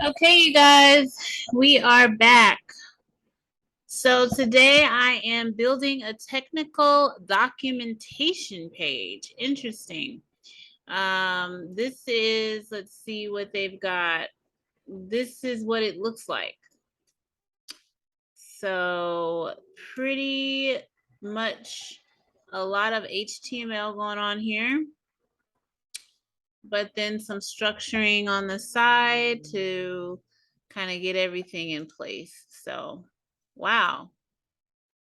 Okay, you guys, we are back. So today I am building a technical documentation page. Interesting. This is, let's see what they've got. This is what it looks like. So pretty much a lot of HTML going on here, but then some structuring on the side to kind of get everything in place. So, wow.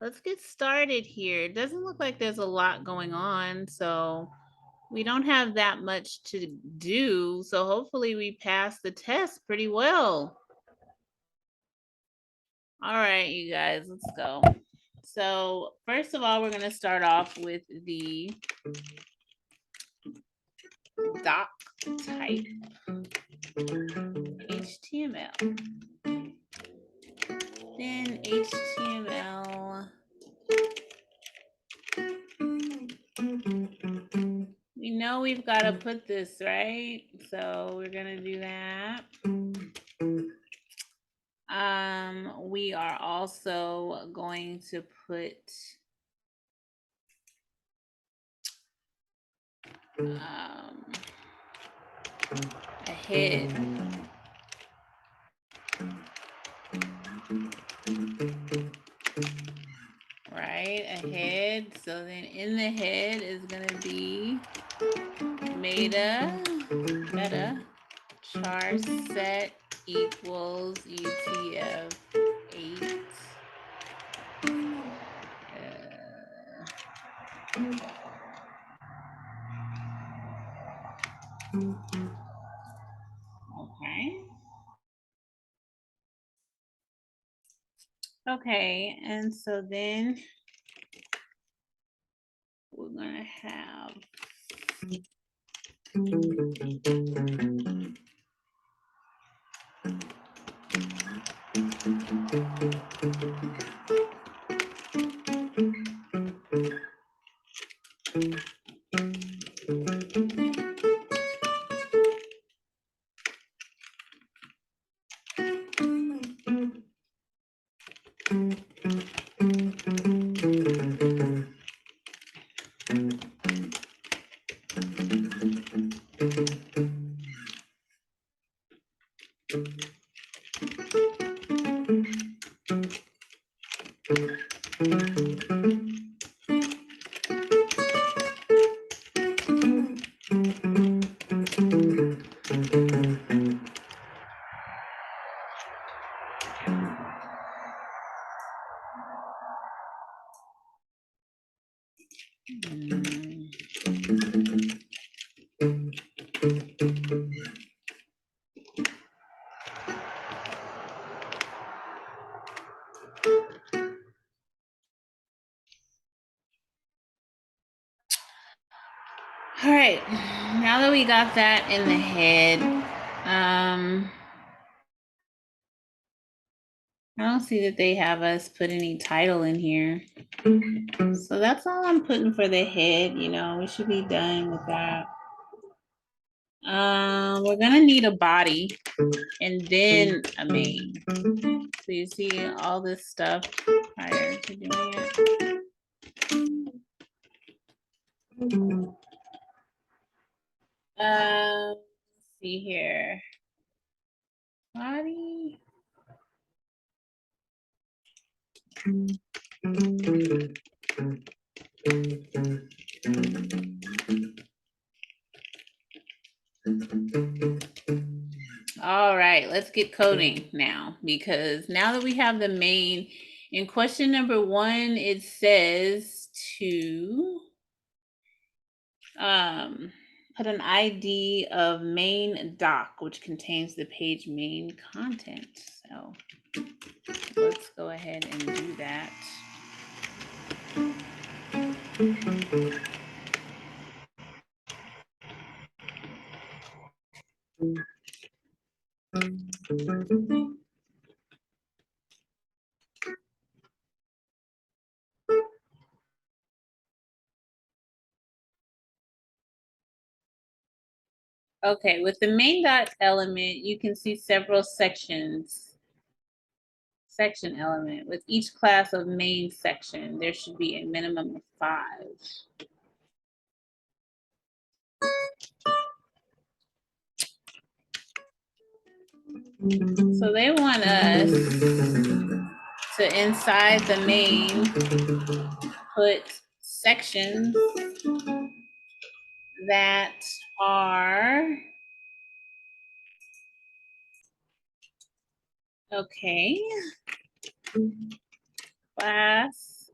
Let's get started here. It doesn't look like there's a lot going on, so we don't have that much to do. So hopefully we pass the test pretty well. All right, you guys, let's go. So first of all, we're going to start off with the doc type HTML. Then HTML. We know we've got to put this, right? So we're going to do that. We are also going to put a head. Right, a head. So then in the head is going to be meta char set equals UTF-8. Okay. Okay, and so then we're going to have all right, now that we got that in the head, I don't see that they have us put any title in here. So that's all I'm putting for the head. We should be done with that. We're gonna need a body and then a main. So you see all this stuff prior to doing it. Let's see here. Body. All right, let's get coding now, because now that we have the main, in question number 1, it says to put an ID of main doc, which contains the page main content. So let's go ahead and do that. Okay, with the main dot element, you can see several sections. Section element. With each class of main section, there should be a minimum of 5. So they want us to, inside the main, put sections that are, okay, class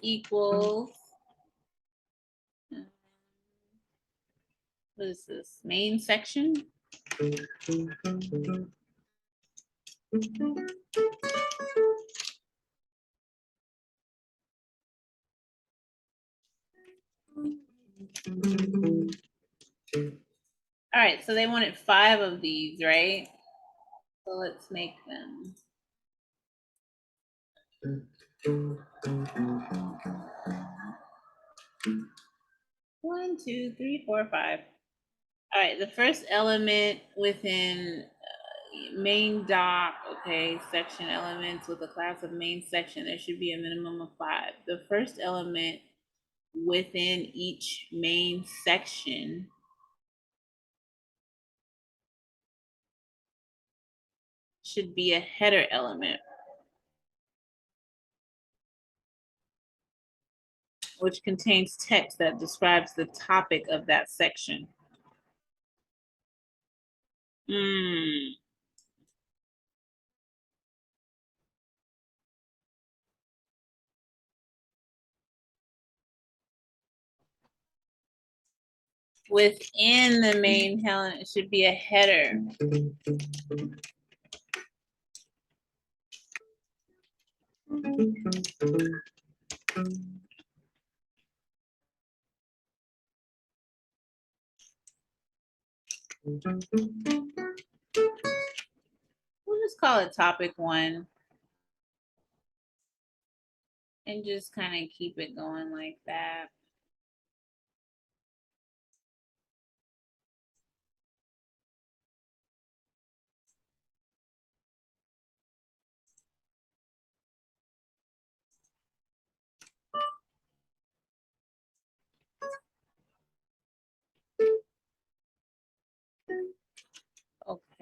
equals, what is this, main section? All right, so they wanted 5 of these, right? So let's make them. One, two, three, four, 5. All right, the first element within main doc, okay, section elements with a class of main section, there should be a minimum of 5. The first element within each main section should be a header element, which contains text that describes the topic of that section. Within the main element, it should be a header. We'll just call it topic 1 and just kind of keep it going like that.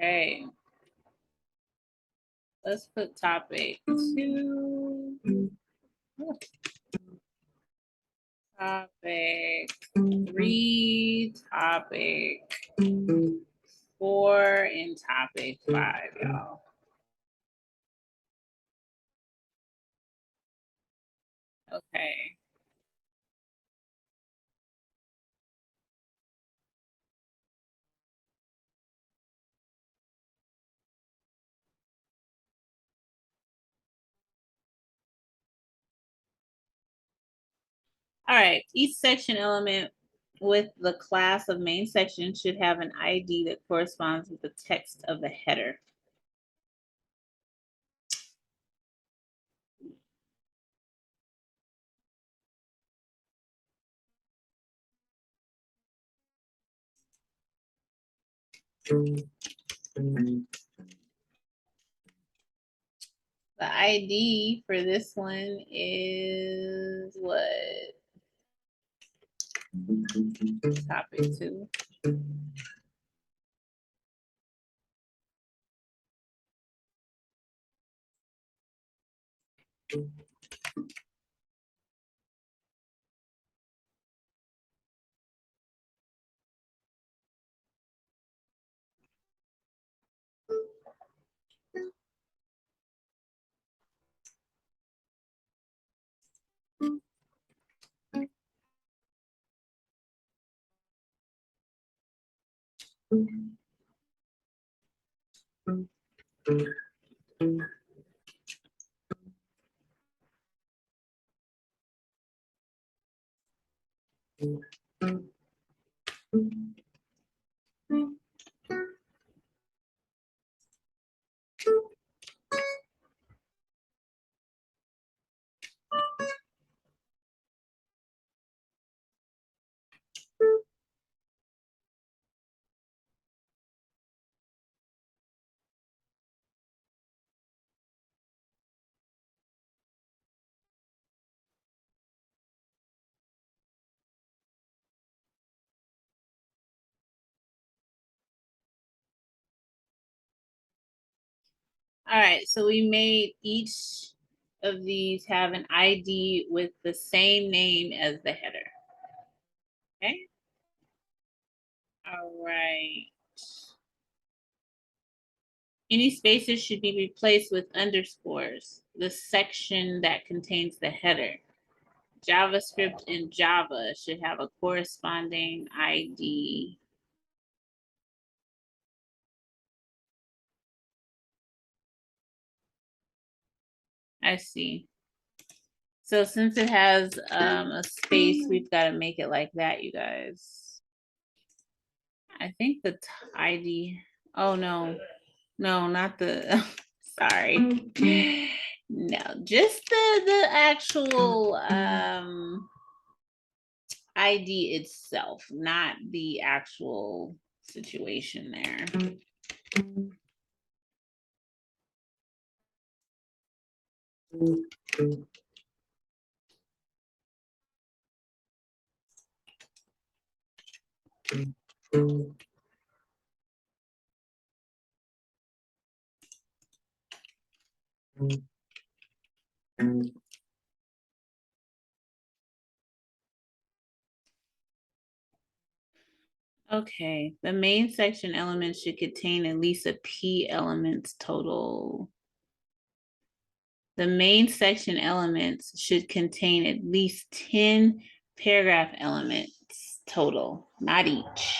Okay. Let's put topic 2. Topic 3, topic 4, and topic 5, y'all. Okay. All right, each section element with the class of main section should have an ID that corresponds with the text of the header. The ID for this one is what? Topic 2. All right, so we made each of these have an ID with the same name as the header. Okay. All right. Any spaces should be replaced with underscores, the section that contains the header. JavaScript and Java should have a corresponding ID. I see. So since it has a space, we've got to make it like that, you guys. I think the ID, oh no, not the, sorry. No, just the actual ID itself, not the actual situation there. Okay, the main section element should contain at least a P elements total. The main section elements should contain at least 10 paragraph elements total, not each.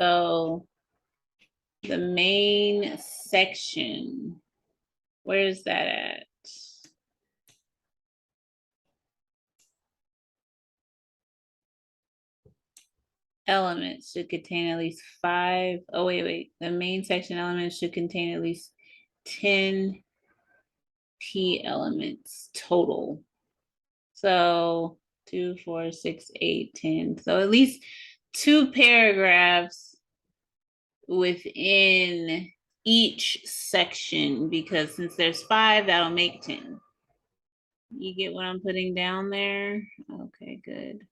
So the main section, where's that at? Elements should contain at least 5. Oh, wait. The main section elements should contain at least 10 P elements total. So 2, 4, 6, 8, 10. So at least 2 paragraphs within each section, because since there's 5, that'll make 10. You get what I'm putting down there? Okay, good.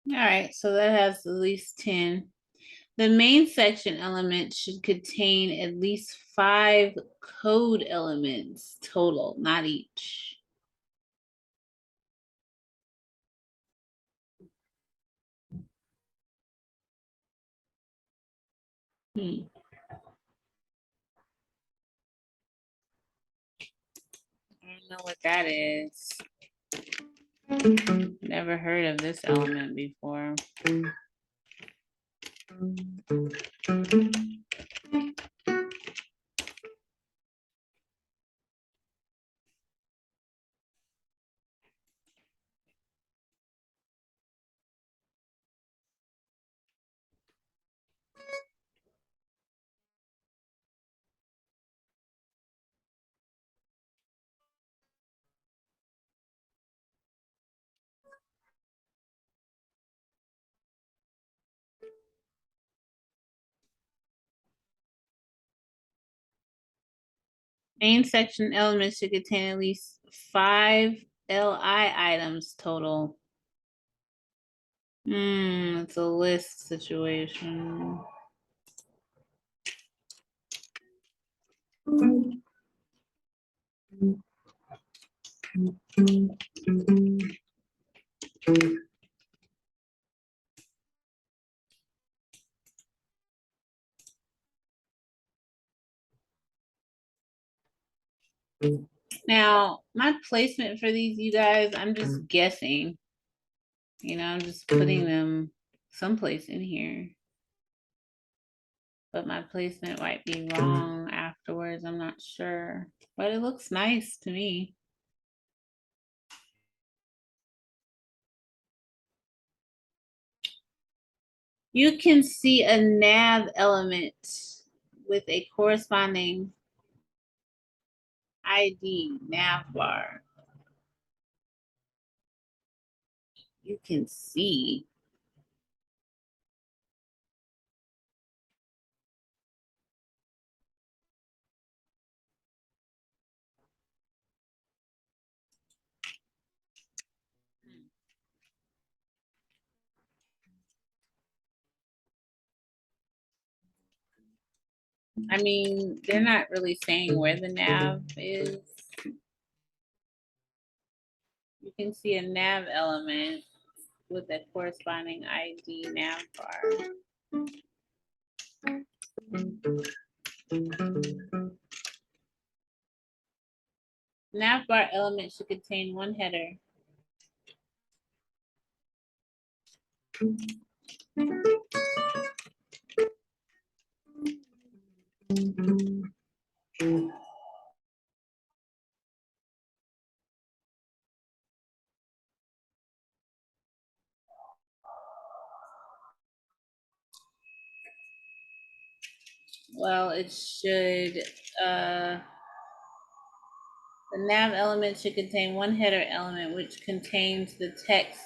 All right, so that has at least 10. The main section element should contain at least 5 code elements total, not each. I don't know what that is. Never heard of this element before. Main section elements should contain at least 5 LI items total. It's a list situation. Now, my placement for these, you guys, I'm just guessing. You know, I'm just putting them someplace in here. But my placement might be wrong afterwards. I'm not sure. But it looks nice to me. You can see a nav element with a corresponding ID nav bar. You can see. I mean, they're not really saying where the nav is. You can see a nav element with a corresponding ID nav bar. Nav bar element should contain one header. Well, it should, the nav element should contain one header element which contains the text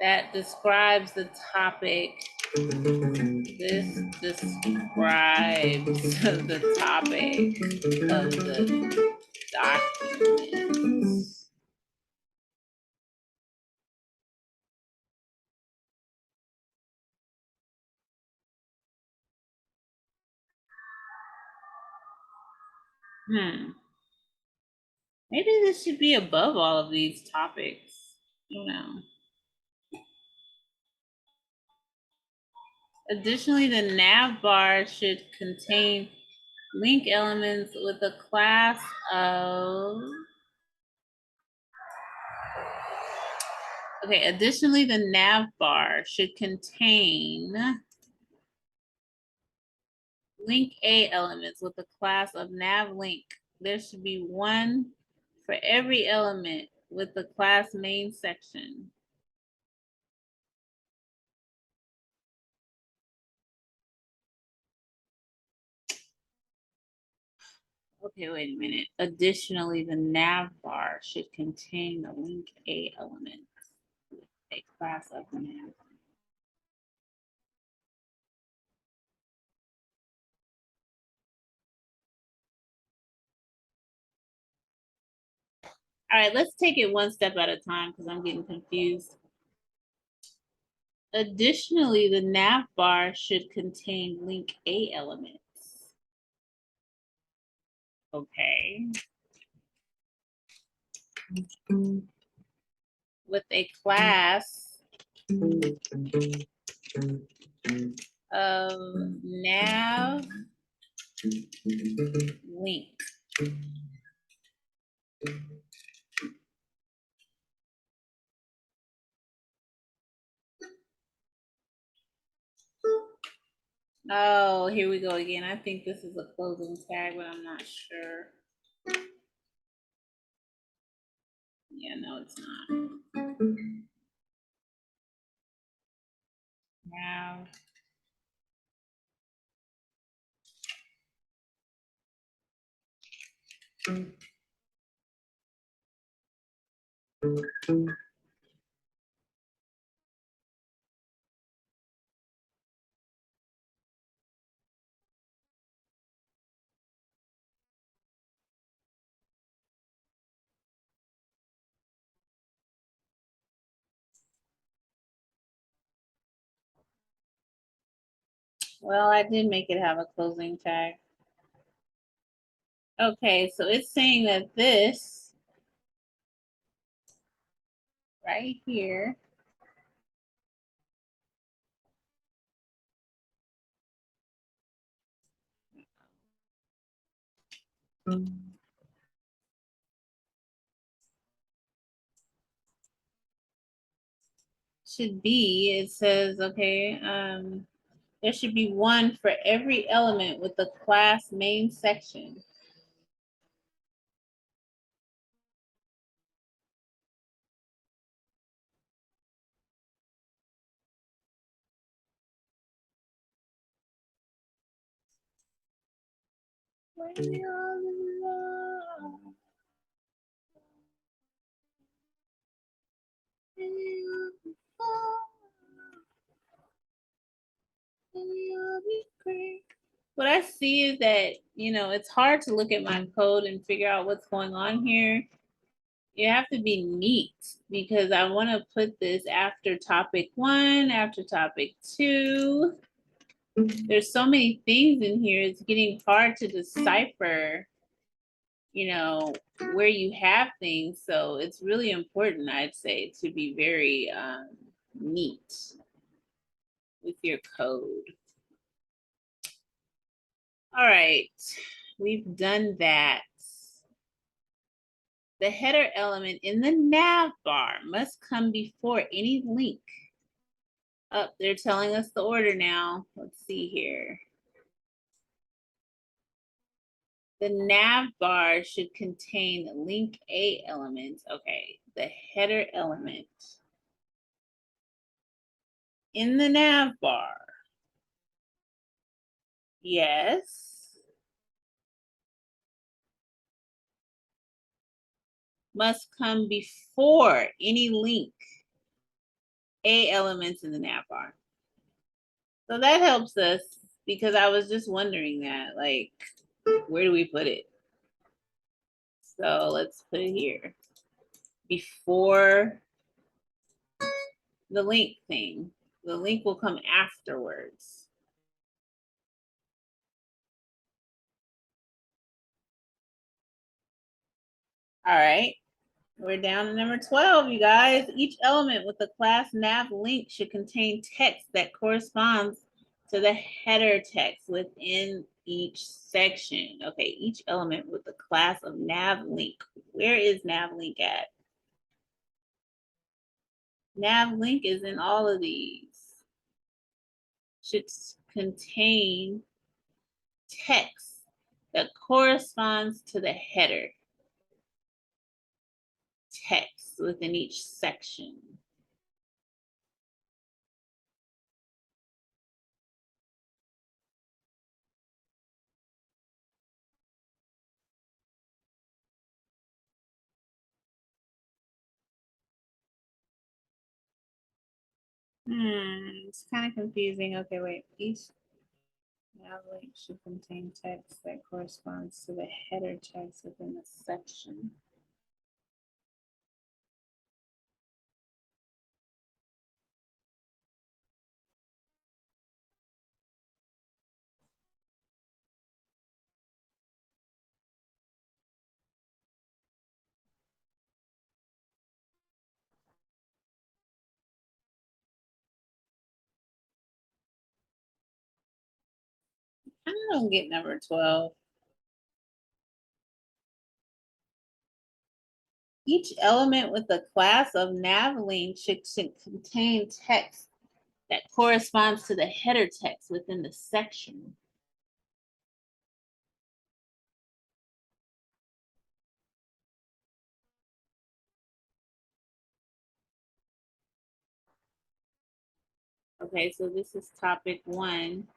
that describes the topic. This describes the topic of the document. Maybe this should be above all of these topics. You know. Additionally, the nav bar should contain link elements with a class of. Okay, additionally, the nav bar should contain link A elements with a class of nav link. There should be one for every element with the class main section. Okay, wait a minute. Additionally, the nav bar should contain the link A element with a class of nav. All right, let's take it one step at a time because I'm getting confused. Additionally, the nav bar should contain link A elements. Okay. With a class of nav link. Oh, here we go again. I think this is a closing tag, but I'm not sure. Yeah, no, it's not. Now. Well, I did make it have a closing tag. Okay, so it's saying that this right here. Should be, it says, okay, there should be one for every element with the class main section. What I see is that, it's hard to look at my code and figure out what's going on here. You have to be neat because I want to put this after topic 1, after topic 2. There's so many things in here, it's getting hard to decipher, where you have things. So it's really important, I'd say, to be very neat with your code. All right, we've done that. The header element in the nav bar must come before any link. Oh, they're telling us the order now. Let's see here. The nav bar should contain link A elements. Okay, the header element in the nav bar. Yes. Must come before any link A elements in the nav bar. So that helps us because I was just wondering that, like, where do we put it? So let's put it here before the link thing. The link will come afterwards. All right, we're down to number 12, you guys. Each element with the class Nav Link should contain text that corresponds to the header text within each section. Okay, each element with the class of Nav Link. Where is Nav Link at? Nav Link is in all of these. Should contain text that corresponds to the header text within each section. It's kind of confusing. Okay, wait. Each nav link should contain text that corresponds to the header text within the section. I don't get number 12. Each element with the class of nav link should contain text that corresponds to the header text within the section. Okay, so this is topic 1.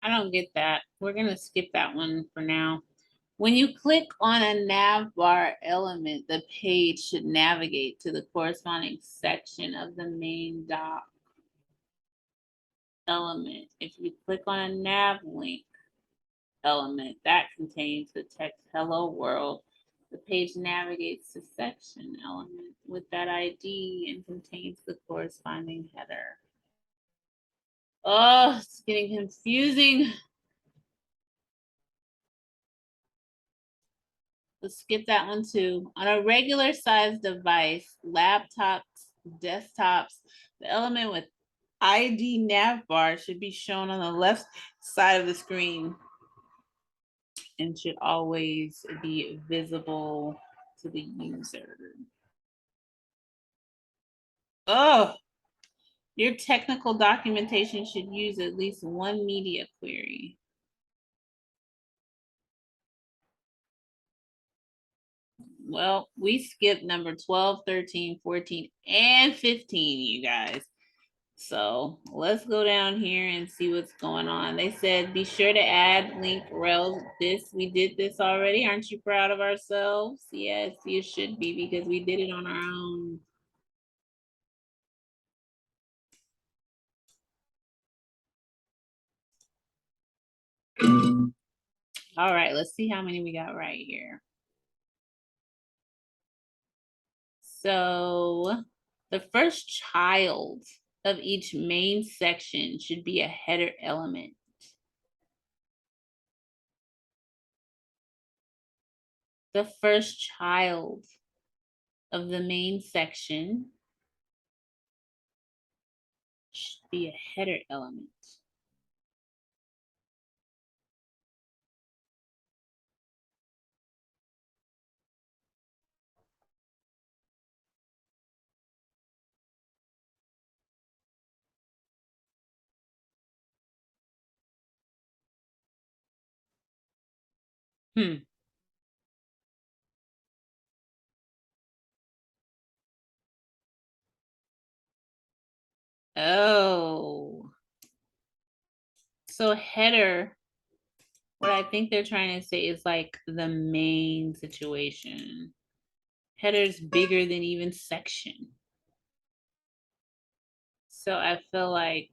I don't get that. We're gonna skip that one for now. When you click on a nav bar element, the page should navigate to the corresponding section of the main doc element. If you click on a nav link element that contains the text hello world, the page navigates to section element with that ID and contains the corresponding header. Oh, it's getting confusing. Let's skip that one too. On a regular size device, laptops, desktops, the element with ID nav bar should be shown on the left side of the screen and should always be visible to the user. Oh, your technical documentation should use at least one media query. Well, we skipped number 12, 13, 14, and 15, you guys. So let's go down here and see what's going on. They said, be sure to add link rel this. We did this already. Aren't you proud of ourselves? Yes, you should be because we did it on our own. All right, let's see how many we got right here. So the first child of each main section should be a header element. The first child of the main section should be a header element. Oh. So header, what I think they're trying to say is like the main situation. Header's bigger than even section. So I feel like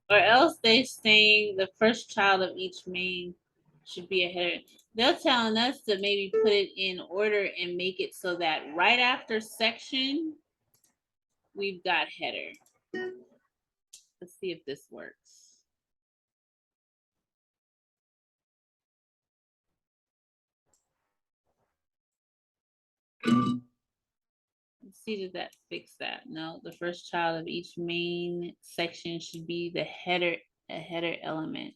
or else they're saying the first child of each main should be a header. They're telling us to maybe put it in order and make it so that right after section, we've got header. Let's see if this works. Let's see, did that fix that? No, the first child of each main section should be the header, a header element.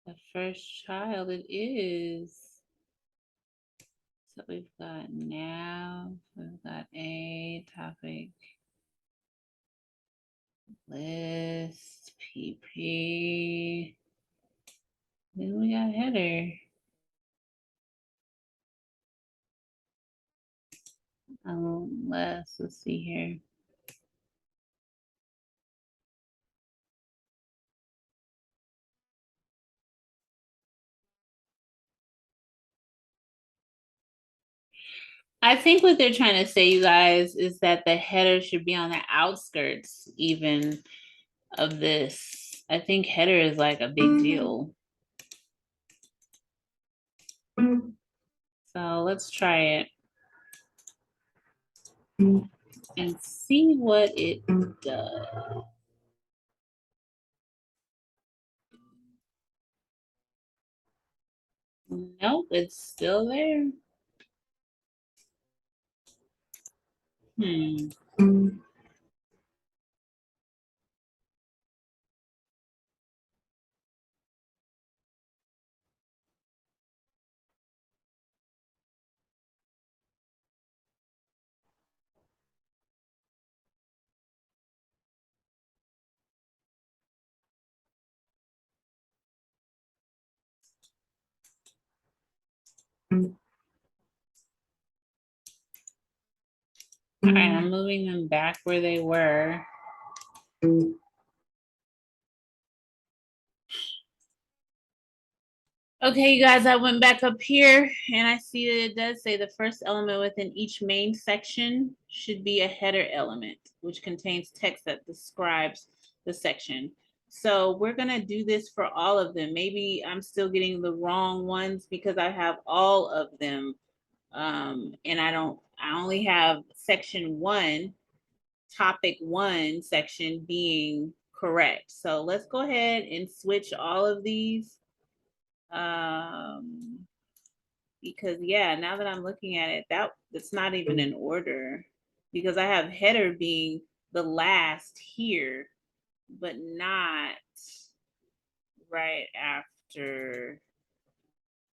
The first child it is. So we've got nav, we've got a topic, list, PP. Then we got header. Let's see here. I think what they're trying to say, you guys, is that the header should be on the outskirts even of this. I think header is like a big deal. So let's try it and see what it does. Nope, it's still there. All right, I'm moving them back where they were. Okay, you guys, I went back up here and I see that it does say the first element within each main section should be a header element, which contains text that describes the section. So we're gonna do this for all of them. Maybe I'm still getting the wrong ones because I have all of them. And I only have section 1, topic 1 section being correct. So let's go ahead and switch all of these. Because yeah, now that I'm looking at it, that's not even in order, because I have header being the last here, but not right after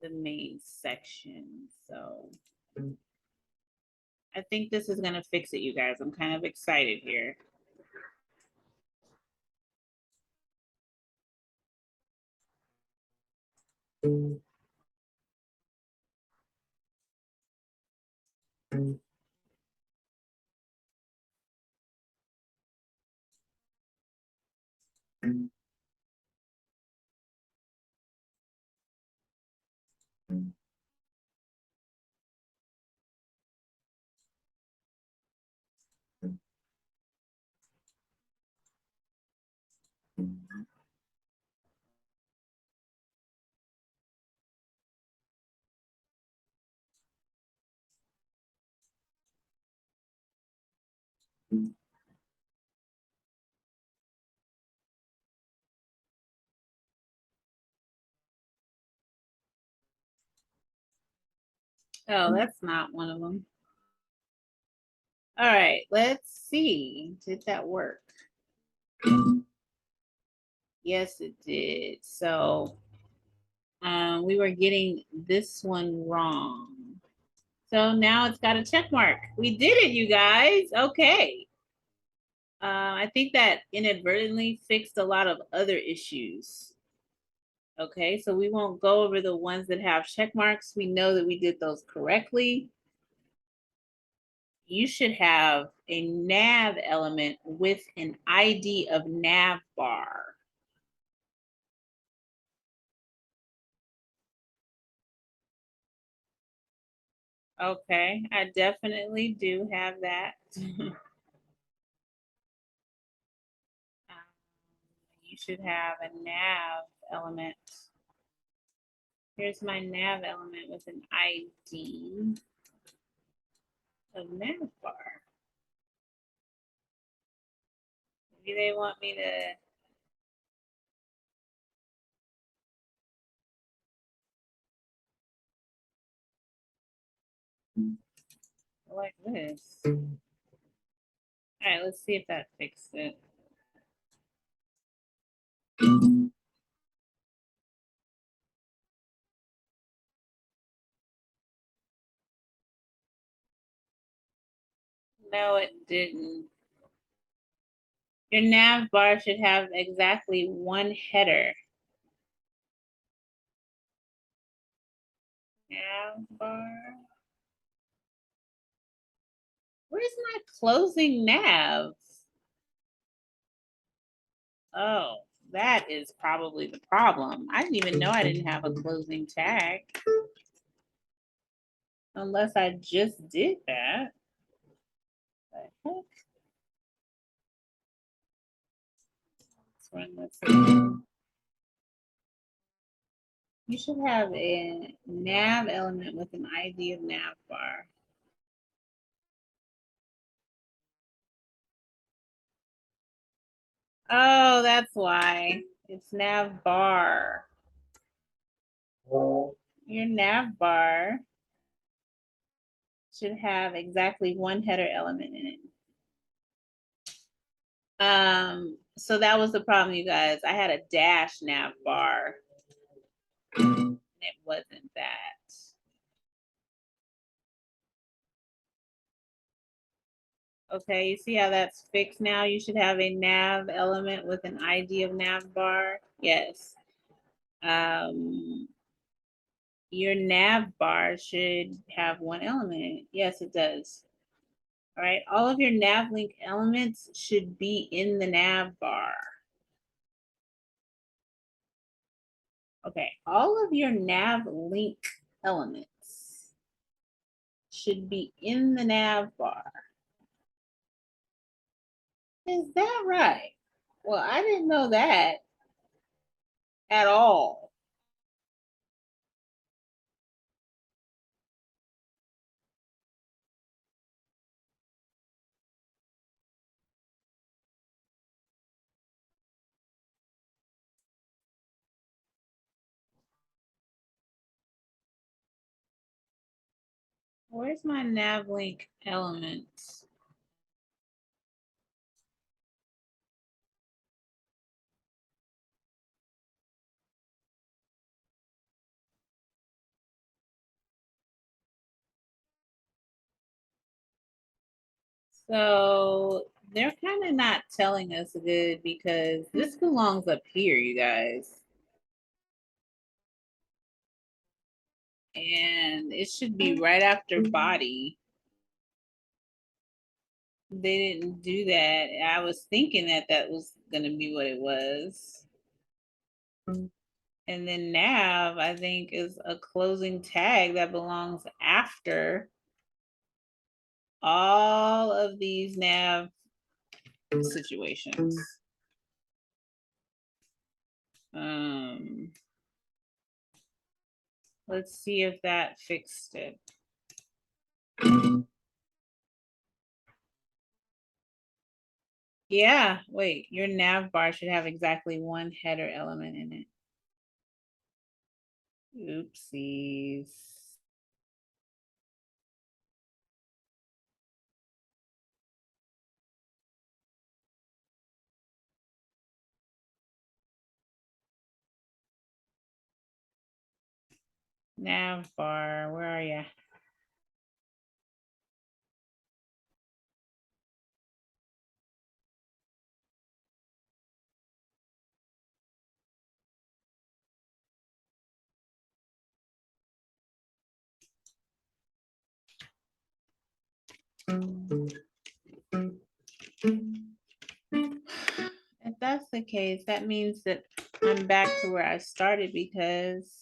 the main section. So I think this is gonna fix it, you guys. I'm kind of excited here. Oh, that's not one of them. All right, let's see. Did that work? Yes, it did. So we were getting this one wrong. So now it's got a check mark. We did it, you guys. Okay. I think that inadvertently fixed a lot of other issues. Okay, so we won't go over the ones that have check marks. We know that we did those correctly. You should have a nav element with an ID of nav bar. Okay, I definitely do have that. You should have a nav element. Here's my nav element with an ID of nav bar. Maybe they want me to like this. All right, let's see if that fixed it. No, it didn't. Your nav bar should have exactly one header. Nav bar. Where's my closing navs? Oh, that is probably the problem. I didn't even know I didn't have a closing tag. Unless I just did that. What the heck? Let's run this again. You should have a nav element with an ID of nav bar. Oh, that's why. It's nav bar. Your nav bar should have exactly one header element in it. So that was the problem, you guys. I had a dash nav bar. And it wasn't that. Okay, you see how that's fixed now? You should have a nav element with an ID of nav bar. Yes. your nav bar should have one element in it. Yes, it does. All right, all of your nav link elements should be in the nav bar. Okay, all of your nav link elements should be in the nav bar. Is that right? Well, I didn't know that at all. Where's my nav link elements? So they're kind of not telling us good because this belongs up here, you guys. And it should be right after body. They didn't do that. I was thinking that that was going to be what it was. And then nav, I think, is a closing tag that belongs after all of these nav situations. Let's see if that fixed it. Yeah, wait, your nav bar should have exactly one header element in it. Oopsies. Nav bar, where are you? If that's the case, that means that I'm back to where I started because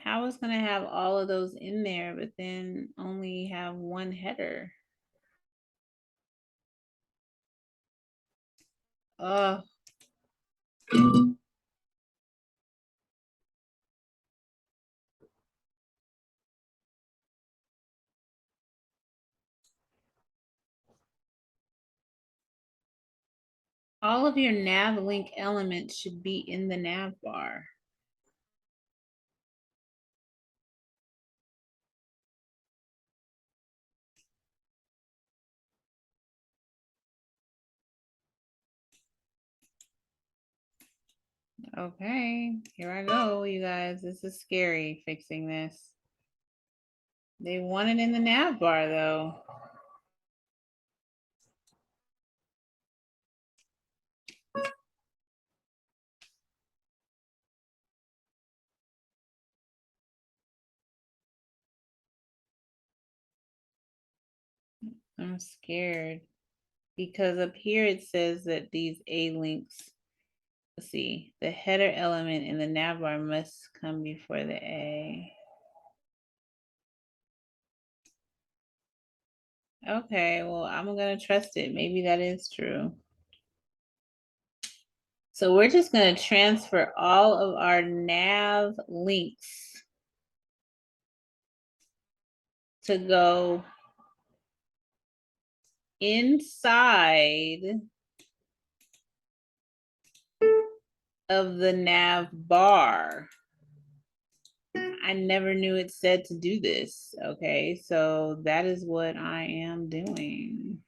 how is going to have all of those in there, but then only have one header? Oh. All of your nav link elements should be in the nav bar. Okay, here I go, you guys. This is scary fixing this. They want it in the nav bar though. I'm scared because up here it says that these A links, let's see, the header element in the nav bar must come before the A. Okay, well, I'm gonna trust it. Maybe that is true. So we're just gonna transfer all of our nav links to go inside of the nav bar. I never knew it said to do this. Okay, so that is what I am doing.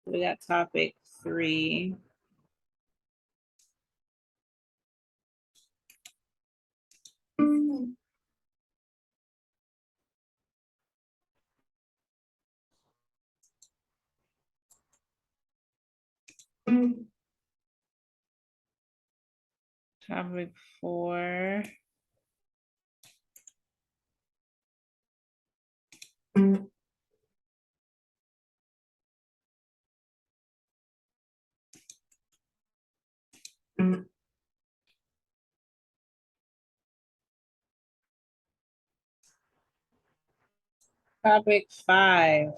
We got topic 3. Topic 4. Topic 5.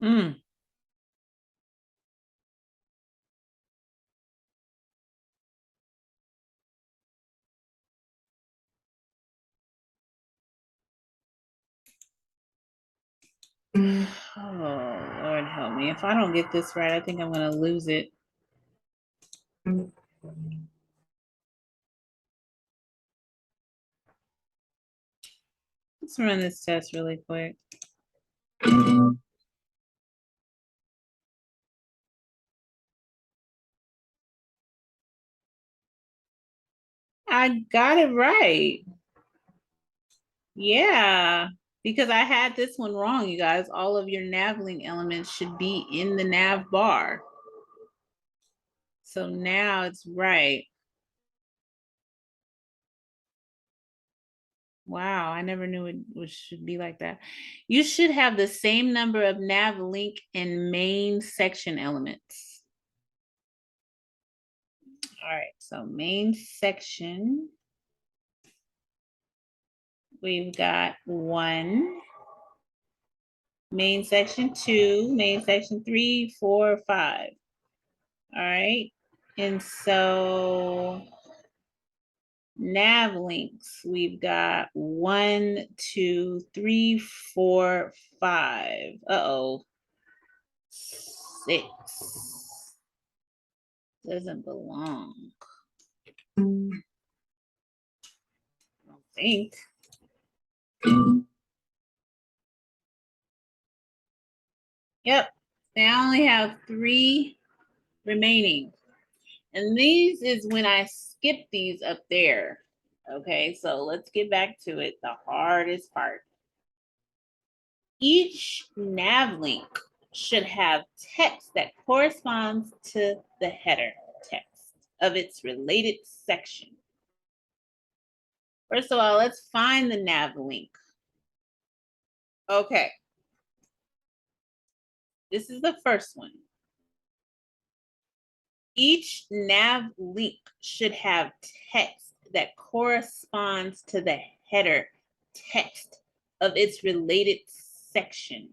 Oh, Lord help me. If I don't get this right, I think I'm going to lose it. Let's run this test really quick. I got it right. Yeah, because I had this one wrong, you guys. All of your Nav Link elements should be in the nav bar. So now it's right. Wow, I never knew it should be like that. You should have the same number of Nav Link and main section elements. All right, so main section, we've got 1, main section 2, main section 3, 4, 5. All right, and so nav links, we've got 1, 2, 3, 4, 5. Uh-oh. 6. Doesn't belong. I don't think. Yep. They only have 3 remaining. And these is when I skip these up there. Okay, so let's get back to it. The hardest part. Each nav link should have text that corresponds to the header text of its related section. First of all, let's find the nav link. Okay. This is the first one. Each nav link should have text that corresponds to the header text of its related section.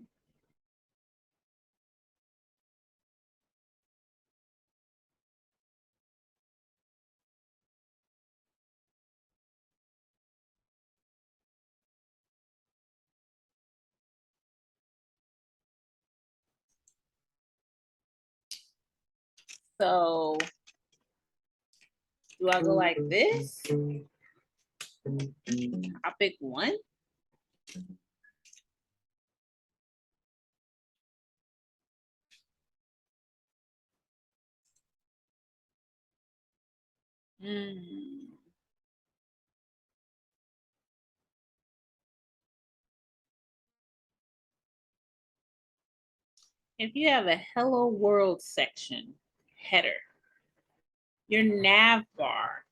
So do I go like this? Topic 1. If you have a hello world section header, your nav bar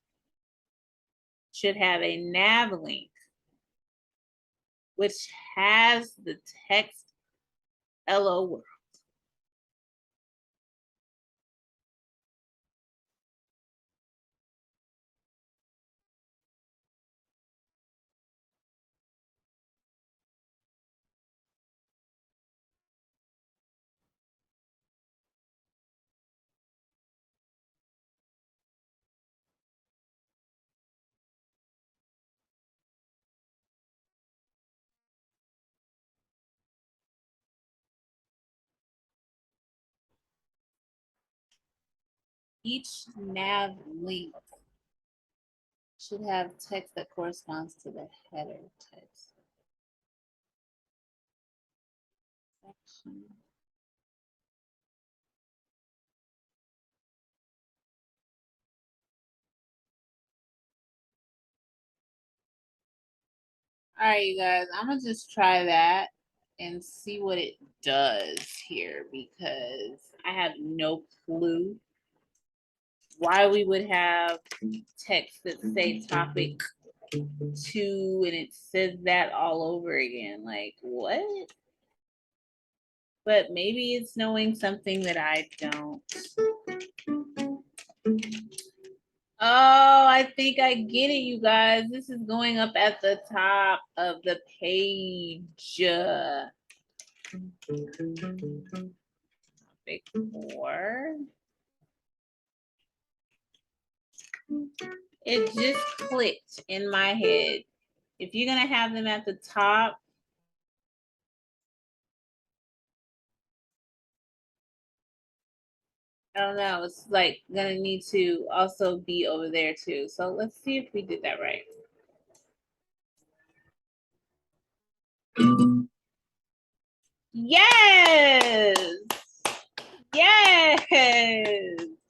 should have a nav link which has the text hello world. Each nav link should have text that corresponds to the header text section. All right, you guys, I'm gonna just try that and see what it does here, because I have no clue why we would have text that say topic 2 and it says that all over again. Like, what? But maybe it's knowing something that I don't. Oh, I think I get it, you guys. This is going up at the top of the page. Topic 4. It just clicked in my head. If you're going to have them at the top, I don't know. It's like going to need to also be over there too. So let's see if we did that right. Yes. Yes.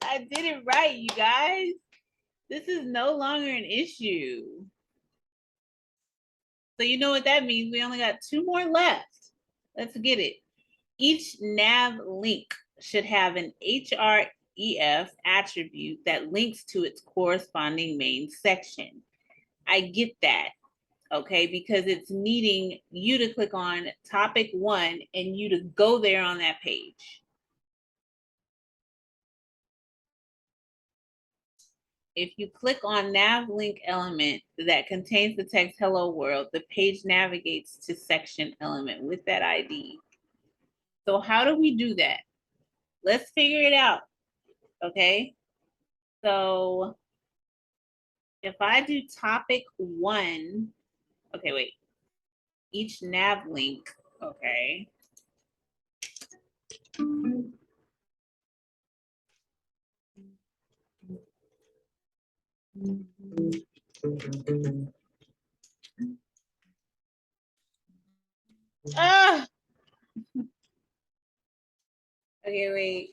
I did it right, you guys. This is no longer an issue. So you know what that means? We only got 2 more left. Let's get it. Each nav link should have an href attribute that links to its corresponding main section. I get that, okay, because it's needing you to click on topic 1 and you to go there on that page. If you click on Nav Link Element that contains the text Hello World, the page navigates to section element with that ID. So how do we do that? Let's figure it out, okay? So if I do topic 1, okay, wait. Each nav link, okay. Ah! Okay, wait.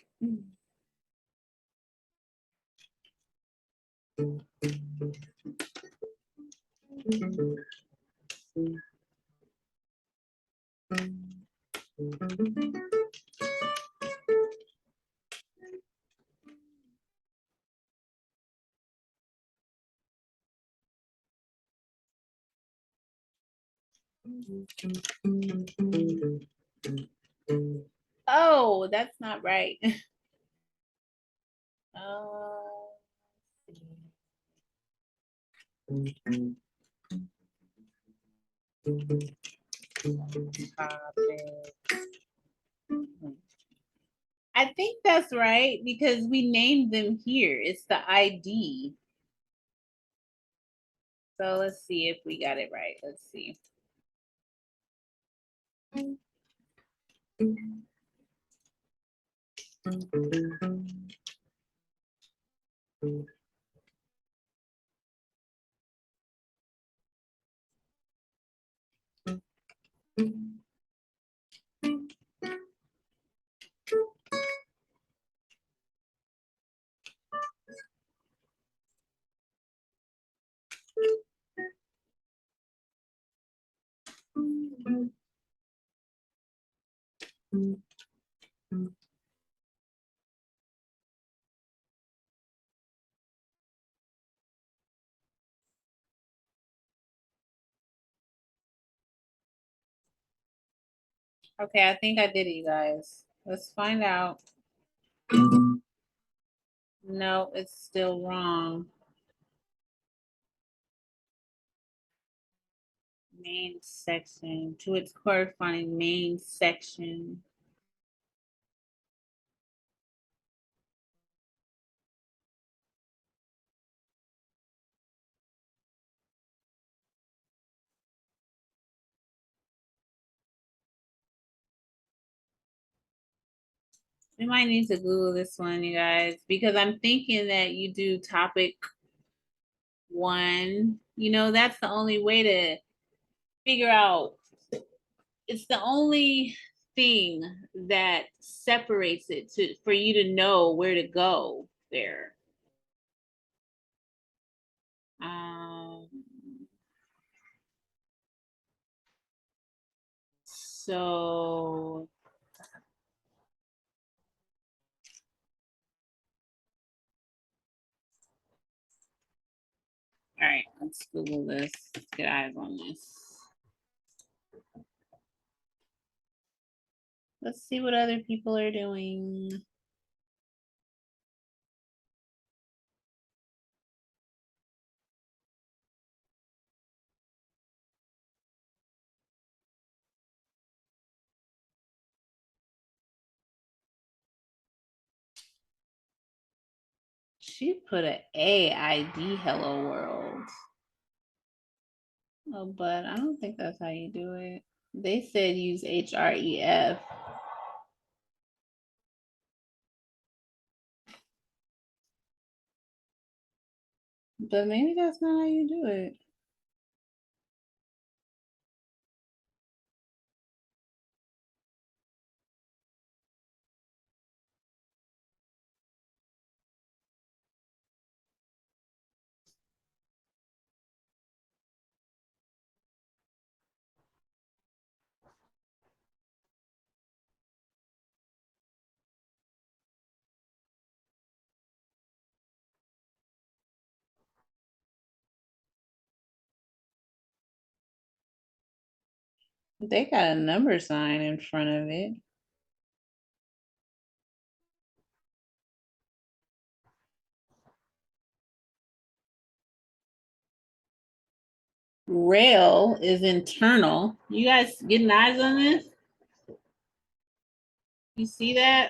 Oh, that's not right. I think that's right because we named them here. It's the ID. So let's see if we got it right. Let's see. Okay, I think I did it, you guys. Let's find out. No, it's still wrong. Main section to its corresponding main section. We might need to Google this one, you guys, because I'm thinking that you do topic 1. You know, that's the only way to figure out. It's the only thing that separates it for you to know where to go there. Um, So all right, let's Google this. Let's get eyes on this. Let's see what other people are doing. She put an AID hello world. Oh, but I don't think that's how you do it. They said use href. But maybe that's not how you do it. They got a number sign in front of it. Rail is internal. You guys getting eyes on this? You see that?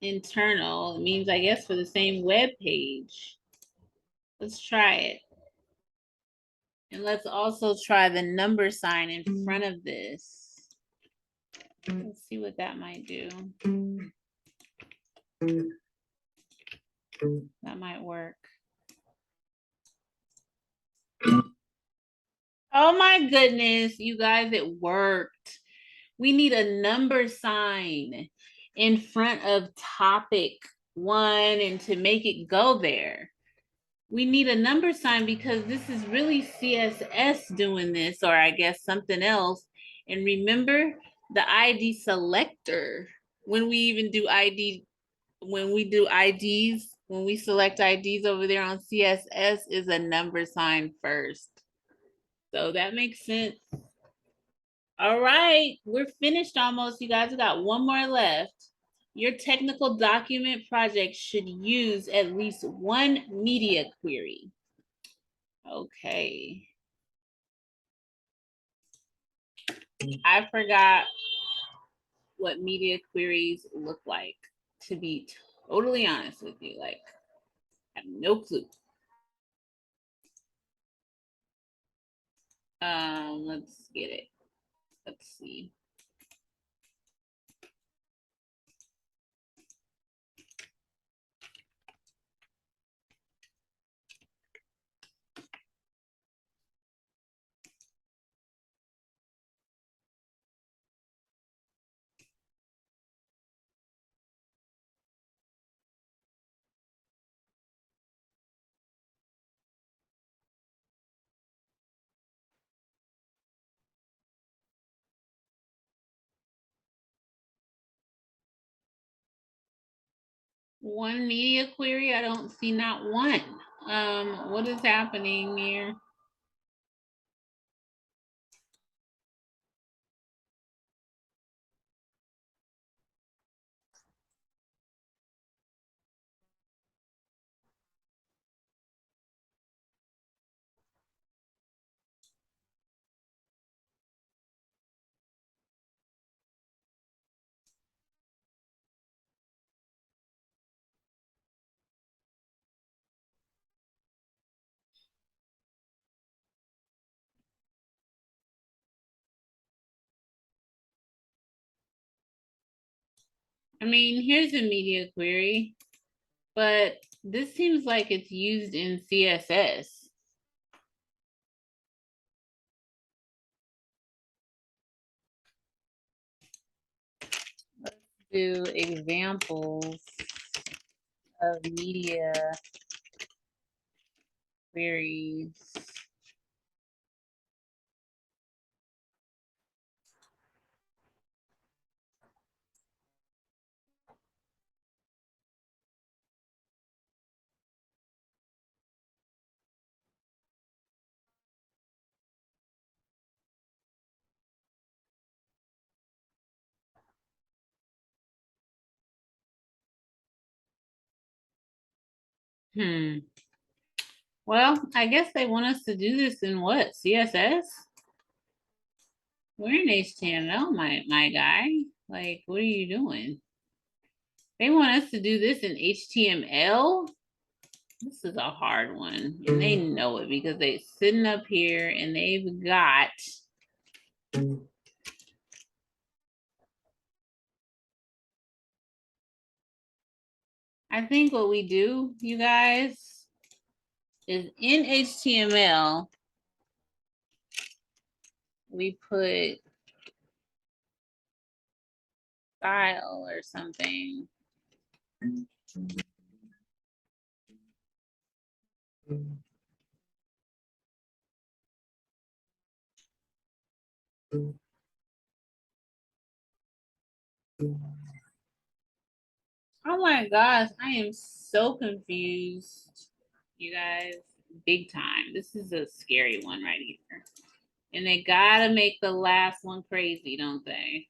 Internal. It means, I guess, for the same web page. Let's try it. And let's also try the number sign in front of this. Let's see what that might do. That might work. Oh my goodness, you guys, it worked. We need a number sign in front of topic 1 and to make it go there. We need a number sign because this is really CSS doing this, or I guess something else. And remember the ID selector, when we even do ID, when we do IDs, when we select IDs over there on CSS, is a number sign first. So that makes sense. All right, we're finished almost, you guys. We got one more left. Your technical document project should use at least one media query. Okay. I forgot what media queries look like, to be totally honest with you. Like, I have no clue. Let's get it. Let's see. One media query, I don't see not one. What is happening here? I mean, here's a media query, but this seems like it's used in CSS. Let's do examples of media queries. Well, I guess they want us to do this in what? CSS? We're in HTML, my guy. Like, what are you doing? They want us to do this in HTML? This is a hard one. And they know it because they're sitting up here and they've got I think what we do, you guys, is in HTML, we put style or something. Oh my gosh, I am so confused, you guys, big time. This is a scary one right here. And they gotta make the last one crazy, don't they?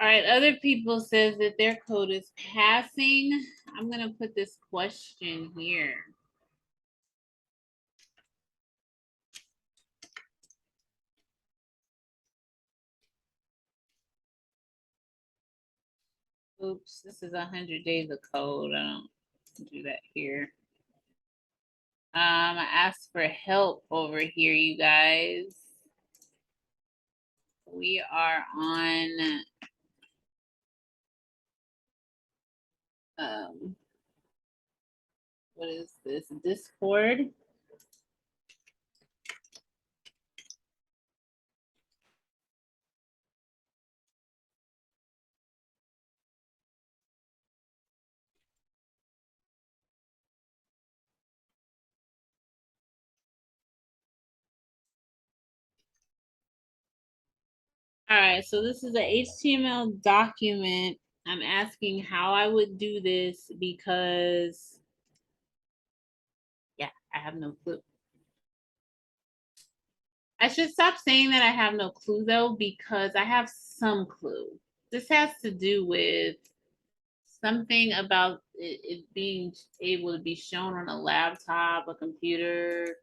All right, other people says that their code is passing. I'm gonna put this question here. Oops, this is 100 days of code. I don't do that here. I asked for help over here, you guys. We are on what is this? Discord. All right, so this is a HTML document. I'm asking how I would do this because, yeah, I have no clue. I should stop saying that I have no clue though, because I have some clue. This has to do with something about it being able to be shown on a laptop, a computer,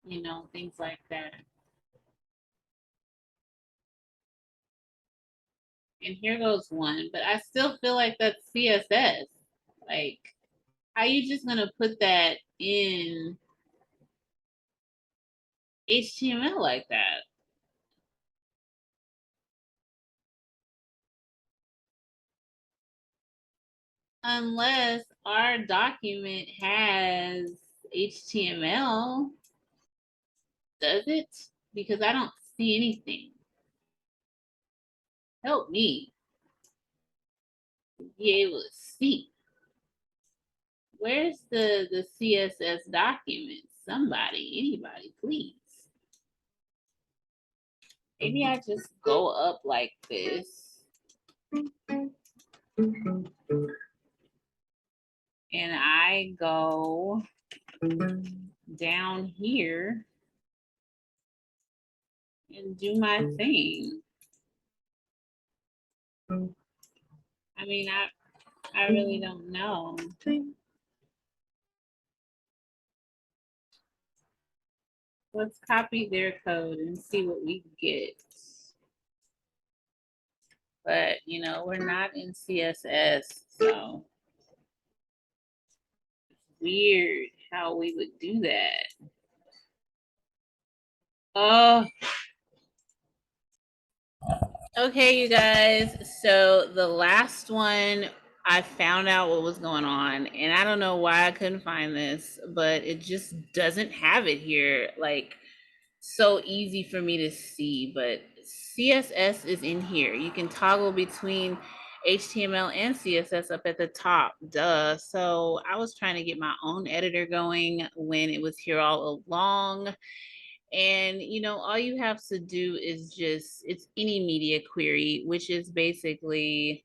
you know, things like that. And here goes one, but I still feel like that's CSS. Like, how you just gonna put that in HTML like that? Unless our document has HTML, does it? Because I don't see anything. Help me be able to see. Where's the CSS document? Somebody, anybody, please. Maybe I just go up like this. and I go down here and do my thing. I mean, I really don't know. Let's copy their code and see what we get. But, you know, we're not in CSS, so it's weird how we would do that. Oh. Okay, you guys. So the last one, I found out what was going on, and I don't know why I couldn't find this, but it just doesn't have it here. Like, so easy for me to see, but CSS is in here. You can toggle between HTML and CSS up at the top, duh. So I was trying to get my own editor going when it was here all along. And, you know, all you have to do is just, it's any media query, which is basically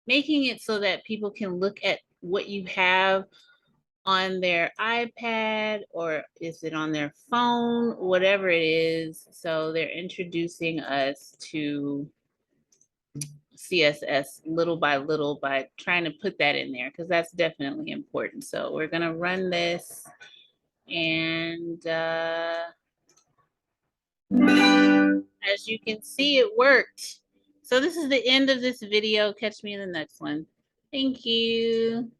making it so that people can look at what you have on their iPad, or is it on their phone, whatever it is. So they're introducing us to CSS little by little by trying to put that in there, because that's definitely important. So we're going to run this, and as you can see, it worked. So this is the end of this video. Catch me in the next one. Thank you.